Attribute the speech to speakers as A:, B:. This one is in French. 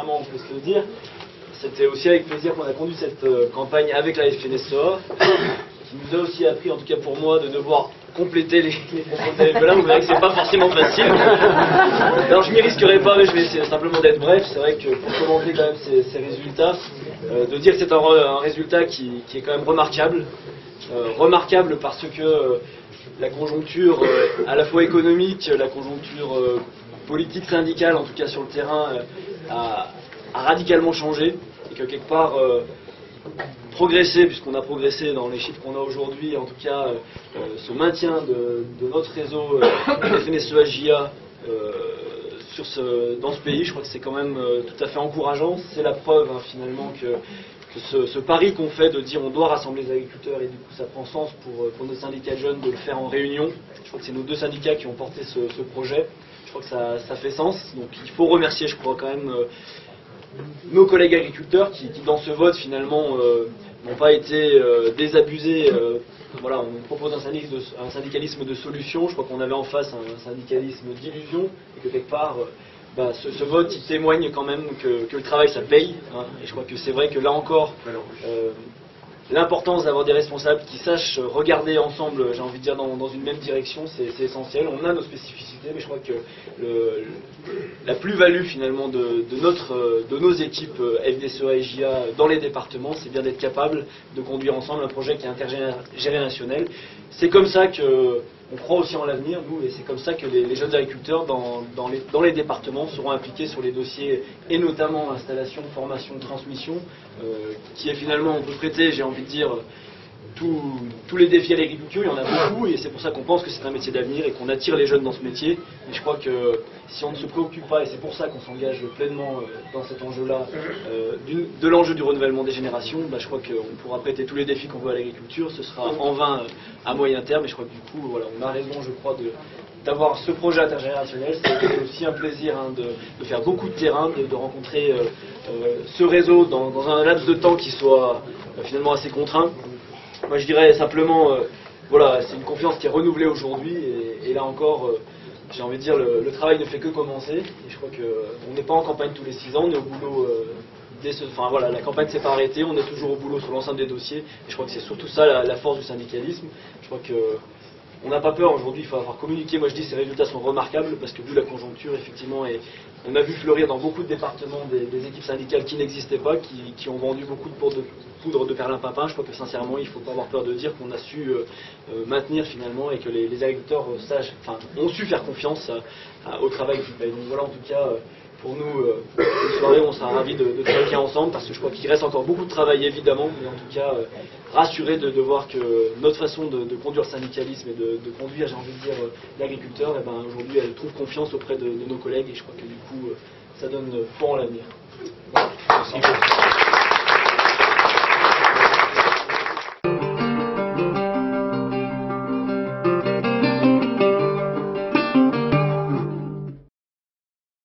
A: sincèrement, on peut se le dire. C'était aussi avec plaisir qu'on a conduit cette campagne avec la FNSEA, qui nous a aussi appris, en tout cas pour moi, de devoir compléter les fonctions de là. Vous verrez que c'est pas forcément facile. Alors je m'y risquerai pas, mais je vais essayer simplement d'être bref. C'est vrai que pour commenter quand même ces résultats, de dire que c'est un résultat qui est quand même remarquable. Remarquable parce que la conjoncture à la fois économique, la conjoncture politique, syndicale, en tout cas sur le terrain, a radicalement changé et que quelque part progresser, puisqu'on a progressé dans les chiffres qu'on a aujourd'hui, en tout cas ce maintien de notre réseau FNSEA-JA dans ce pays, je crois que c'est quand même tout à fait encourageant. C'est la preuve finalement que ce pari qu'on fait de dire on doit rassembler les agriculteurs, et du coup ça prend sens pour nos syndicats de jeunes de le faire en réunion. Je crois que c'est nos deux syndicats qui ont porté ce projet. Je crois que ça fait sens. Donc il faut remercier, je crois, quand même nos collègues agriculteurs qui dans ce vote finalement n'ont pas été désabusés. Voilà, on propose un syndicalisme de solution. Je crois qu'on avait en face un syndicalisme d'illusion et que quelque part ce vote il témoigne quand même que le travail ça paye, hein. Et je crois que c'est vrai que là encore l'importance d'avoir des responsables qui sachent regarder ensemble, j'ai envie de dire, dans une même direction, c'est essentiel. On a nos spécificités, mais je crois que la plus-value finalement de nos équipes FNSEA et JA dans les départements, c'est bien d'être capable de conduire ensemble un projet qui est intergénérationnel. C'est comme ça que on croit aussi en l'avenir, nous, et c'est comme ça que les jeunes agriculteurs dans les départements seront impliqués sur les dossiers, et notamment installation, formation, transmission, qui est finalement, on peut prêter, j'ai envie de dire, tous les défis à l'agriculture, il y en a beaucoup, et c'est pour ça qu'on pense que c'est un métier d'avenir et qu'on attire les jeunes dans ce métier. Et je crois que si on ne se préoccupe pas, et c'est pour ça qu'on s'engage pleinement dans cet enjeu-là, de l'enjeu du renouvellement des générations, je crois qu'on pourra prêter tous les défis qu'on veut à l'agriculture, ce sera en vain à moyen terme, et je crois que du coup, voilà, on a raison, je crois, d'avoir ce projet intergénérationnel. C'est aussi un plaisir de faire beaucoup de terrain, de rencontrer ce réseau dans un laps de temps qui soit finalement assez contraint. Moi je dirais simplement, voilà, c'est une confiance qui est renouvelée aujourd'hui, et là encore, j'ai envie de dire, le travail ne fait que commencer, et je crois qu'on n'est pas en campagne tous les 6 ans, on est au boulot enfin voilà, la campagne ne s'est pas arrêtée, on est toujours au boulot sur l'ensemble des dossiers, et je crois que c'est surtout ça la force du syndicalisme. Je crois que on n'a pas peur aujourd'hui, il faut avoir communiqué. Moi je dis que ces résultats sont remarquables parce que vu la conjoncture, effectivement, et on a vu fleurir dans beaucoup de départements des équipes syndicales qui n'existaient pas, qui ont vendu beaucoup de poudre de perlimpinpin. Je crois que sincèrement, il ne faut pas avoir peur de dire qu'on a su maintenir finalement, et que les agriculteurs ont su faire confiance au travail qui paye. Donc voilà, en tout cas, pour nous, une soirée où on sera ravis de travailler ensemble, parce que je crois qu'il reste encore beaucoup de travail évidemment, mais en tout cas rassurés de voir que notre façon de conduire le syndicalisme et de conduire, j'ai envie de dire, l'agriculteur, aujourd'hui elle trouve confiance auprès de nos collègues, et je crois que du coup ça donne fort en l'avenir. Voilà. Merci.